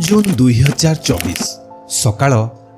जून 2024 सकाळ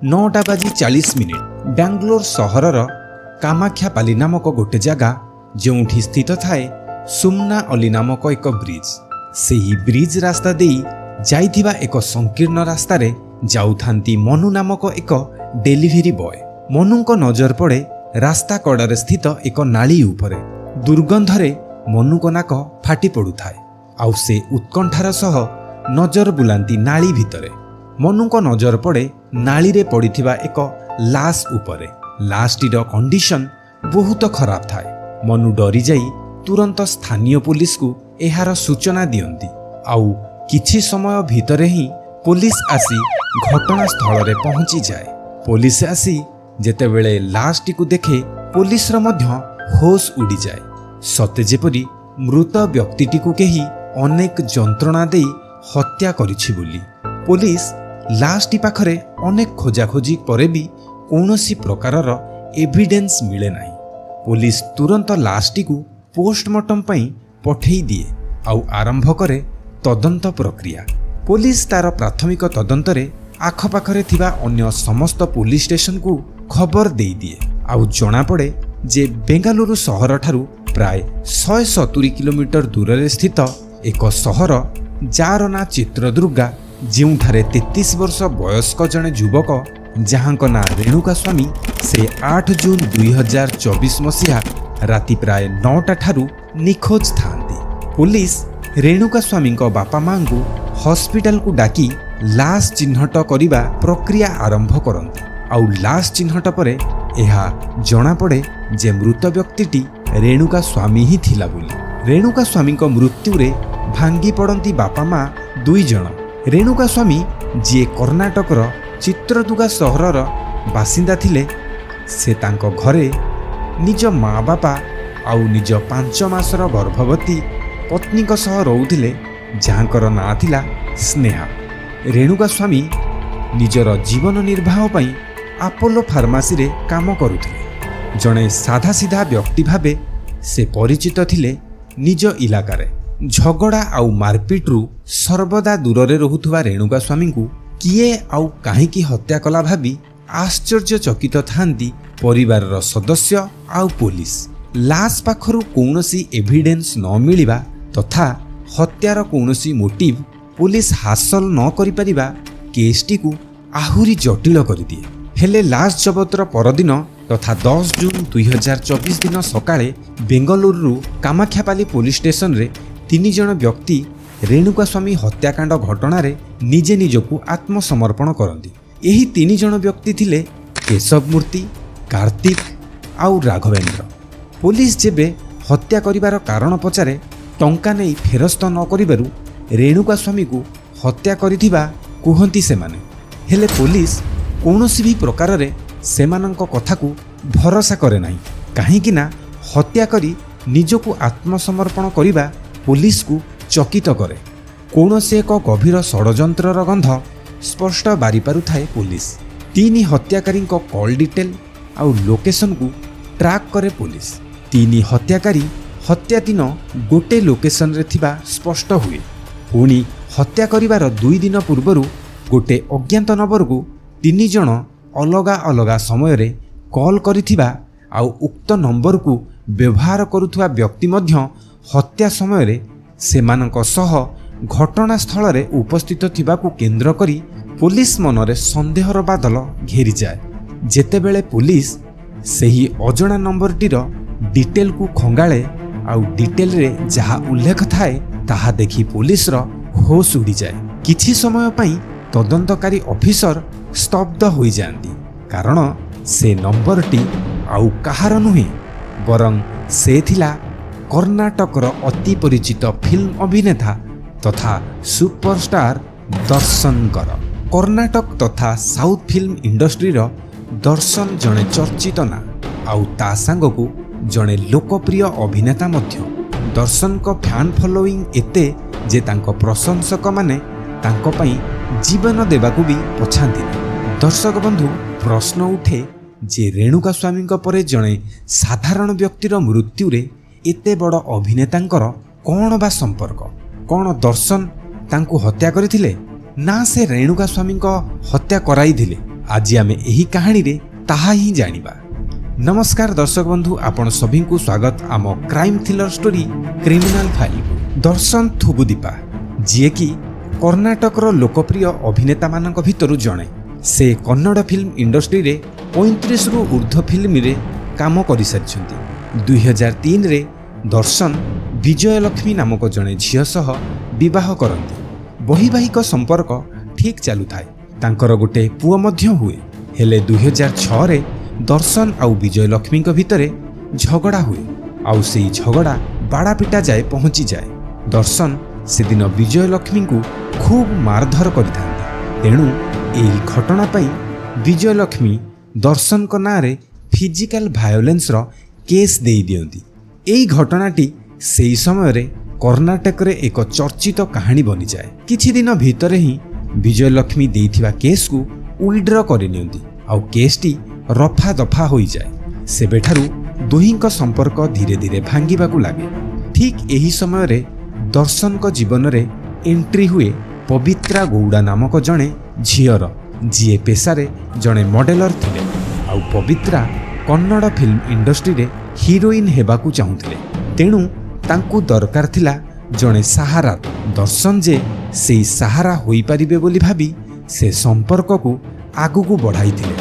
9:40 बेंगलोर सहरर कामाख्यापाली नामक गोटे जगह जोठी स्थित थाए सुमना अली नामक एक ब्रिज। सेही ब्रिज रास्ता दे जाइथिबा एक संकीर्ण रास्तार जाउथांती मनु नामक एक डेलीवरी बॉय। मनुको नजर पड़े रास्ता कड़े स्थित एक नाली उपरे। दुर्गंधरे मनुको नाक फाटी पड़ुथाए। आउ से उत्कंठार सह नजर बुलांती नाली भितरे। मनुको नजर पड़े नाली रे पड़िथिबा एक लाश उपरे। लाशटीर कंडीशन बहुत खराब थाए। मनु डरी जाई तुरंत स्थानीय पुलिस को एहार सूचना दियंती। आउ किछि समय भितरे ही पुलिस आसी घटनास्थल रे पहुंची जाए। पुलिस आसी जेतेबेले लाशटी को देखे पुलिस रो मध्य होश उड़ी जाए। सते जेपरि मृत व्यक्तिटी को केही अनेक जंत्रणा देई हत्या करिछि बोली। पुलिस लाशटी पाखरे अनेक खोजाखोजी परे भी कौनसी प्रकारर एविडेंस मिले नाही। पुलिस तुरंत लाशटी को पोस्टमार्टम पई पठेई दिए आउ आरंभ करे तदंत प्रक्रिया। पुलिस तार प्राथमिक तदंतरे आखपाखरे थिबा अन्य समस्त पुलिस स्टेशन को खबर दे दिए। आउ जना पड़े जे बेंगालुरु सहर ठारू प्राय 170 किलोमीटर दूर रे स्थित एक सहर जार ना चित्रदुर्गा, जोठारे 33 वर्ष वयस्क जने युवक जहां ना रेणुका स्वामी से 8 जून 2024 मसीहा राति प्राय 9टा ठारू निखोज थांती। पुलिस रेणुका स्वामी बापा मां को हॉस्पिटल को डाकी लाश चिन्हट करिबा प्रक्रिया आरंभ करती। आउ लाश चिन्हट परे एहा जना पड़े जे मृत व्यक्तिटी रेणुका स्वामी ही थिला बोली। रेणुका स्वामी मृत्यु रे भांगी पड़ती बापा मां दुई जण। रेणुका स्वामी जी कर्णाटकर चित्रदुर्गा सहरर बासिंदा थिले, से तांको घरे निज माँ बापा आउ निज 5 मासर गर्भवती पत्नी सह रोउथिले, जहाँकर ना थिला स्नेहा। रेणुका स्वामी निजर जीवन निर्वाह पई आपोलो फार्मासी रे काम करुथिले। जणे साधा सीधा व्यक्ति भावे से परिचित थिले। निज इलाकारे झगड़ा आउ मारपीटरू सर्वदा दूर रहुथुवा रेणुका स्वामी को किए आउ काहींकी हत्या कला भाबी आश्चर्यचकित थांती परिवारर सदस्य आउ पुलिस। लाश पाखरु कौनसी एविडेंस न मिलिबा तथा हत्यार कौनसी मोटिव पुलिस हासिल न करि परिबा केसटी को आहुरी जटिल करदिए। हेले लाश जबतर परदिन तथा 10 जून 2024 दिन सकाळे बेंगलुरु कामाख्यापाली पुलिस स्टेशन रे 3 जण व्यक्ति रेणुका स्वामी हत्याकांड घटना रे निजे निजकु आत्मसमर्पण करती। यही 3 जण व्यक्ति थिले केशव मूर्ति, कार्तिक आउ राघवेंद्र। पुलिस जेबे हत्या करिवार कारण पचारे टंका नहीं फेरस्त न करिबारु रेणुका स्वामी को हत्या करिथिबा कुहंती सेमाने। हेले पुलिस कौनसी भी प्रकार रे सेमानंक कथा को भरोसा करे नहीं, काहेकि ना हत्या करी निजको आत्मसमर्पण करिबा पुलिस को चकित करे। कौनसी एक गभीर षड्यंत्रर गंध स्पष्ट बारी पारुथाए पुलिस। 3 हत्याकारी कॉल डिटेल आउ लोकेशन को ट्रैक करे पुलिस। 3 हत्याकारी हत्या दिन गोटे लोकेशन रे थिबा स्पष्ट हुए। पुणी हत्या करिवार 2 दिन पूर्वरु गोटे अज्ञात नंबर को 3 जण अलगा अलगा समय रे कॉल करिथिबा आउ उक्त नंबर को व्यवहार करुथुवा व्यक्ति मध्य हत्या समय रे सेमानंक सह घटनास्थल रे उपस्थित थिबा को केंद्र करी पुलिस मनरे संदेहर बादल घेरी जाए। जेतेबेले पुलिस सही अजणा नंबरटीर डिटेल को खंगाळे आउ डिटेल रे जहा उल्लेख थाए ताहा देखि पुलिस रो होश उड़ी जाए। किछि समय पई तदंतकारी ऑफिसर स्तब्ध हो जाती, कारण से नंबरटी आउ कहार नुहे बरं से थिला कर्णाटकर अति परिचित फिल्म अभिनेता तथा सुपरस्टार दर्शनकर। कर्णाटक तथा साउथ फिल्म इंडस्ट्री रो दर्शन जड़े चर्चित ना आउ ता सांग को जड़े लोकप्रिय अभिनेता मध्य। दर्शन को फैन फॉलोइंग एते जे तांको प्रशंसक माने तांको पई जीवन देवाकू भी पछांती। दर्शक बंधु प्रश्न उठे जे रेणुका स्वामी परे जड़े साधारण व्यक्तिर मृत्यु रे एते बड़ अभिनेतांकर कौन बा संपर्क? कौन दर्शन तांको हत्या करथिले? ना से रेणुका स्वामी हत्या कराइथिले। आज आमे एही कहानी रे ताहा ही जानिबा। नमस्कार दर्शक बंधु, आपण सभी को स्वागत आम crime thriller story criminal file. Darshan Thoogudeepa ji कि कर्नाटक लोकप्रिय अभिनेता मानक भितरु जणे। से कन्नड़ फिल्म इंडस्ट्री रे 35 रु ऊर्ध्व फिल्म रे काम करि सारिछन्ती। 2003 रे दर्शन विजयलक्ष्मी नामक जणे झियो सह विवाह करती। वैवाहिक संपर्क ठीक चलु थाए। तांकर गोटे पुओ मध्य हुए। हेले 2006 रे दर्शन आउ विजयलक्ष्मी भितरे झगड़ा हुए। आउ सेई झगड़ा बाड़ापिटा जाए पहुंची जाए। दर्शन से दिन विजयलक्ष्मी को खूब मारधर करिथांती। तेणु एही घटना पई विजयलक्ष्मी दर्शन को नारे फिजिकल भायोलेंस रो केस देई दियंती। एही घटनाटी सेई समय रे कर्नाटक रे एक चर्चित कहानी बनी जाए। किछि दिन भितरे ही विजयलक्ष्मी देइथिबा केस को विड्रॉ करि नियंती। आउ केसटी रफा दफा होई जाए। सेबेठारु दुहिंक संपर्क धीरे धीरे भांगिबाकू लागे। ठीक एही समय रे दर्शन को जीवन रे एंट्री हुए पवित्रा गौड़ा नामक जणे झियर, जीए पेशारे जणे मॉडलर थिले। आउ पवित्रा कन्नड़ फिल्म इंडस्ट्री रे हीरोइन हेबाकू चाहुथिले। तेणु तांकू दरकार थिला जणे सहारा। दर्शन जे सेई सहारा होई परिबे बोली भाबी से संपर्क को आगुकू बढ़ाइथिले।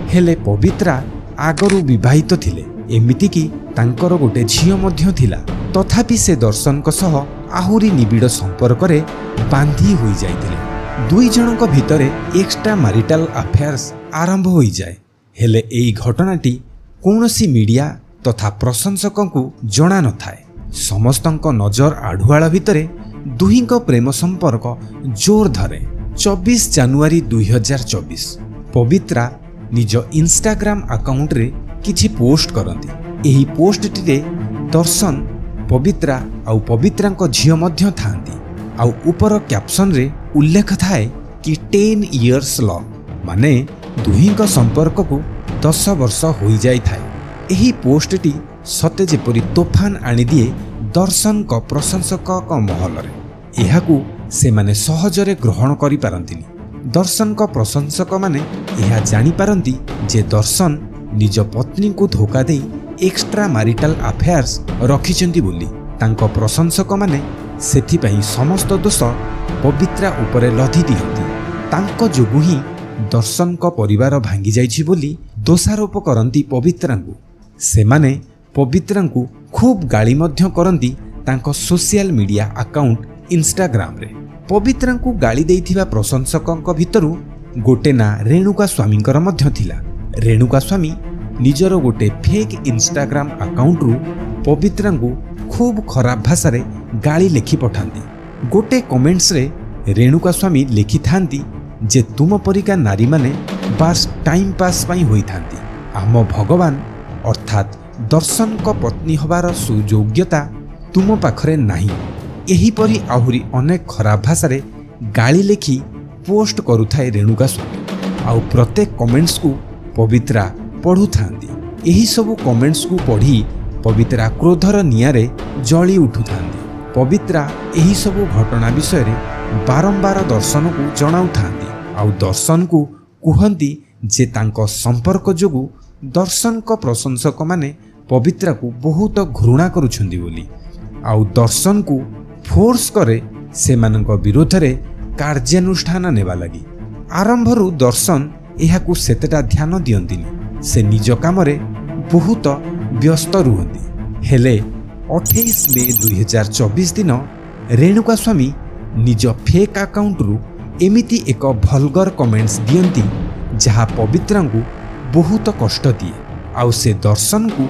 हेले पवित्रा आगरू विवाहित थिले। एमिति कि तांकर गोटे झियो मध्य थिला। तथापि से दर्शन को सह आहुरी निबिड़ संपर्क रे बांधी होई जाइथिले। दुई जनक भितरे एक्स्ट्रा मैरिटल अफेयर्स आरंभ होई जाए। हेले एई घटनाटी कौनसी मीडिया तथा प्रशंसकों को जणा न थाए। समस्तंक नजर आढ़ुआल भितरे दुहिंक प्रेम संपर्क जोर धरे। 24 जानुआरी 2024 पवित्रा निज इंस्टाग्राम अकाउंट रे किछि पोस्ट करती। एही पोस्टटी रे दर्शन, पवित्रा आउ पवित्रांक झियो मध्य थांती। आउ ऊपर कैप्शन रे उल्लेख थाए कि 10 इयर्स लॉन्ग, माने दुहिंक संपर्क को 10 वर्ष होई जाई थाए। एही पोस्टटी सते जेपरि तोफान आनी दिए दर्शन को प्रशंसक को महल रे। एहाकू से माने सहजरे ग्रहण करि पारंतिनी। दर्शन को प्रशंसक माने यह जानी पारंती जे दर्शन निज पत्नी को धोखा दे एक्स्ट्रा मैरिटल अफेयर्स रखिचंती बोली। तांको प्रशंसक माने सेथिपई समस्त दोष पवित्रा उपरे लधी दियंती। तांको जोगु ही दर्शन को परिवार भांगी जाइछि बोली दोषारोप करंती पवित्रांकु। सेमाने पवित्रांकु खूब गाली मध्य करंती तांको सोशल मीडिया अकाउंट इंस्टाग्राम रे। पवित्रांकु गाली देइथिबा प्रशंसकंक भितरु गोटे ना रेणुका स्वामींकर मध्य थिला। रेणुका स्वामी निजर गोटे फेक इंस्टाग्राम अकाउंट रु पवित्रांकु खूब खराब भाषा रे गाली लेखि पठांती। गोटे कमेंट्स रे रेणुका स्वामी लेखि थांती जे तुम परिका नारी माने बास टाइम पास पई होई थांती। आम भगवान अर्थात दर्शन को पत्नी हबार सुयोग्यता तुम पाखरे नाही। एहीपरि आहुरी अनेक खराब भाषा रे गाली लेखि पोस्ट करुथाए रेणुका स्वामी। आउ प्रत्येक कमेंट्स को पवित्रा पढ़ु थांती। एही सबु कमेंट्स को पढ़ी पवित्रा क्रोधर नियारे जली उठु थांती। पवित्रा एही सबु घटना विषय रे बारंबार दर्शन को जणाउ थांती। आउ दर्शन को कुहंती जे तांको संपर्क जोगु दर्शन को प्रशंसक माने पवित्रा को बहुत घृणा करुछंदी बोली। आउ दर्शन को फोर्स करे सेमानंक विरोध रे कार्यानुष्ठान नेबा लगी। आरंभरू दर्शन एहाकू सेतेटा ध्यान दियंतिनी। से निज काम रे बहुत व्यस्त रुहंती। हेले 28 मे 2024 दिन रेणुका स्वामी निज फेक अकाउंट रु एमिति एक भलगर कमेंट्स दियंती जहा पवित्रा को बहुत कष्ट दिए। आउ से दर्शन को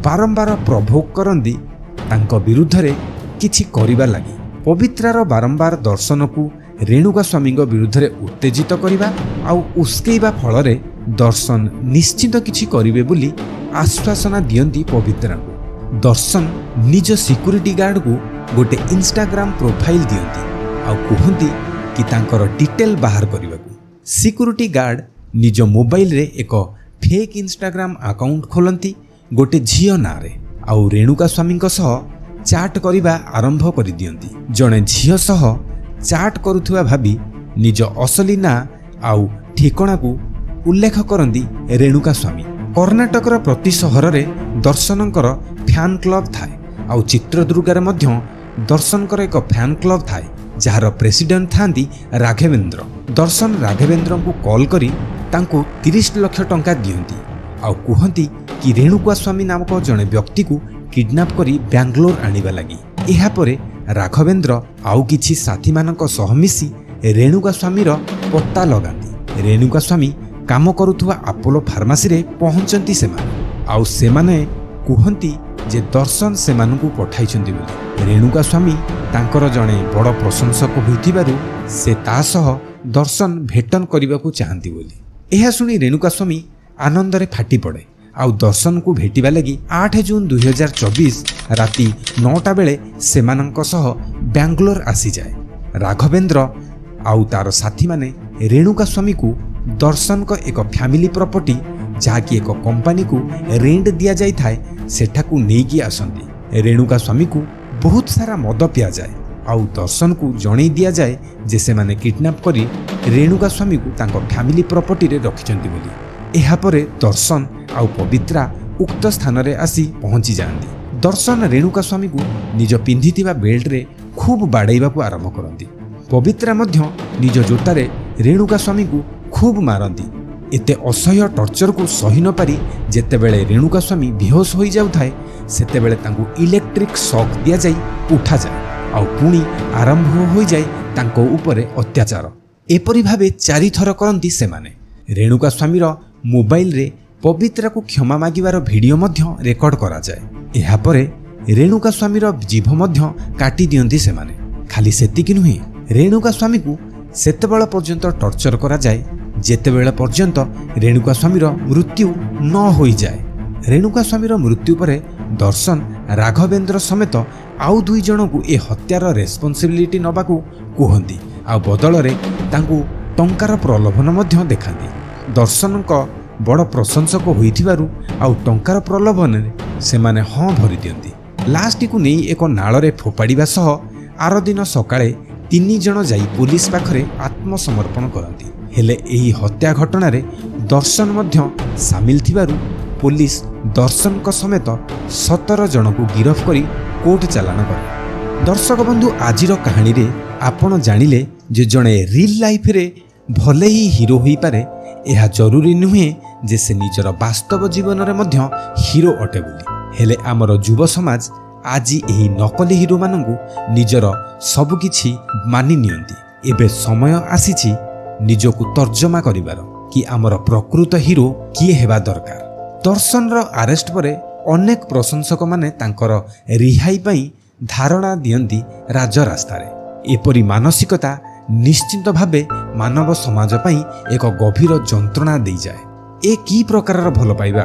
बारंबार प्रोवोक करंदी तांको विरुद्ध रे किछि करिबा लागि। पवित्रार बारंबार दर्शन को रेणुका स्वामी विरुद्ध रे उत्तेजित करिबा आउ उस्केइबा फल रे दर्शन निश्चित किछि करिवे बोली आश्वासन दियंती पवित्रा को। दर्शन निज सिक्यूरिटी गार्ड को गोटे इंस्टाग्राम प्रोफाइल दियंती आउ कहंती कि तांकर डिटेल बाहर करिबाकू। सिक्यूरिटी गार्ड निज मोबाइल रे एक फेक इंस्टाग्राम अकाउंट खोलंती गोटे झियो नारे। आउ रेणुका स्वामी सह चाट करिबा आरंभ करि दियंती। जणे झियो सह चाट करुथुवा भाबी निज असली ना आउ ठिकणा को उल्लेख करती रेणुका स्वामी। कर्णाटकर प्रति सहर में दर्शनकर फैन क्लब थाए आउ चित्रदुर्गार मध्य दर्शनकर एक फैन क्लब थाए जार प्रेसिडेंट थांती राघवेंद्र। दर्शन राघवेंद्र को कॉल करी तांको 30 लाख टंका दियंती आउ कहती कि रेणुका स्वामी नामक जड़े व्यक्ति को किडनैप करी बेंगलोर आनिबा लगी। एहा परे राघवेंद्र आउ किछि साथी मानक सह मिसी रेणुका स्वामीर पत्ता लगाती। रेणुका स्वामी काम करुथुवा अपोलो फार्मासी रे पहुंचती सेमाने आउ सेमाने कहती जे दर्शन सेमानकु पठाइछंती बोली। रेणुका स्वामी तांकर जड़े बड़ प्रशंसक होइथिबारु से तासह दर्शन भेटन करबाकू चाहती बोली। एहा सुनी रेणुका स्वामी आनंद रे फाटी पड़े आउ दर्शन को भेटिबा लगी 8 जून 2024 राति 9टा बेले सेमानंक सह बेंगलोर आसी जाए। राघवेंद्र आउ तार साथी माने रेणुका स्वामी को दर्शन को एक फैमिली प्रॉपर्टी जहाँकि एक कंपनी को रेंट दिया जाई थाए सेठाकू नेकी आसंती। रेणुका स्वामी को बहुत सारा मद पिया जाए आउ दर्शन को जणै दिया जाए जे से माने किडनैप करी रेणुका स्वामी को तांको फैमिली प्रॉपर्टी रे रखिचंती बोली। एहा परे दर्शन आउ पवित्रा उक्त स्थान रे आसी पहुंची जाती। दर्शन रेणुका स्वामी को निज पिंधिथिबा बेल्ट रे खूब बाड़ाइबाकू आरंभ करती। पवित्रा मध्य निज जोतारे रेणुका स्वामी को खूब मारती। एते असह्य टर्चर को सही न पारी जेतेबेले रेणुका स्वामी बेहोश हो जाउथाए सेतेबेले तांको इलेक्ट्रिक शॉक दिया जाई उठा जाए आउ पुणी आरंभ हो जाए तांको उपरे अत्याचार। एपरि भावे 4 थर करती सेमाने। रेणुका स्वामीर मोबाइल रे पवित्रा को क्षमा मागिबार वीडियो मध्य रेकर्ड करा जाए। एहा परे रेणुका स्वामीर जीभ मध्य काटी दियंती सेमाने। खाली सेतिकी नुहे रेणुका स्वामी को सेतेबेल पर्यंत टर्चर करा जाए जेतेबेल पर्यंत रेणुका स्वामीर मृत्यु न होई जाए। रेणुका स्वामीर मृत्यु परे दर्शन राघवेंद्र समेत आउ 2 जन को ए हत्यार रेस्पॉन्सिबिलिटी नबाकू कहती आ बदल रे तांकू टंकार प्रलोभन मध्य देखाती। दर्शन को बड़ प्रशंसक होइथिबारु आउ टंकार प्रलोभन रे सेमाने हाँ भरी दियंती। लास्ट को नहीं एक नाल रे फोपाड़िबा सह आर दिन सकाळे 3 जन जाई पुलिस पाखरे आत्मसमर्पण करती। हेले एही हत्या घटना रे दर्शन मध्य सामिल थिबारु पुलिस दर्शन को समेत 17 जन को गिरफ्त करी कोर्ट चालान करे। दर्शक बंधु आजिर कहानी रे आपण जानिले जे जणे रियल लाइफ रे भले ही हीरो होई पारे यह जरूरी नुहे जे से निजर वास्तव जीवन रे मध्य हीरो अटे बोली। हेले आमर युव समाज आज यही नकली हीरो मानंगु निजर सबकिछि मानि नियंती। एबे समय आसीछि निजको तर्जमा करिबार कि आमर प्रकृत हीरो किए हेबा दरकार। दर्शन रो अरेस्ट परे अनेक प्रशंसक माने तांकर रिहाई पई धारणा दियंती राजरास्ता रे। एपरि मानसिकता निश्चित भावे मानव समाज पई एक गभीर जंत्रणा दे जाए। ए की प्रकार भल पाइबा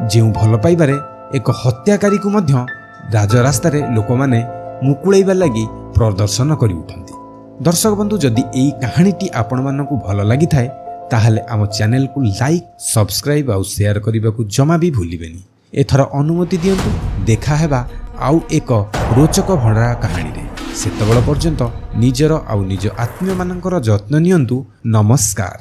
जेउ भल पाइबारे एक हत्याकारी को मध्य राजरास्ता रे लोक माने मुकुळैबा लागि प्रदर्शन करि उठंती। दर्शक बंधु जदि एई कहानीटी आपण मानकु भल लागि थाए ताहले आम चैनल को लाइक सब्सक्राइब आउ शेयर करने को जमा भी भूलिबेनी। एथर अनुमति दियंतु देखा हेबा आउ एक रोचक भंडारा कहानी रे। सेतबेल पर्यंत निजर आउ निज आत्मीय मानकर जत्न नियंतु। नमस्कार।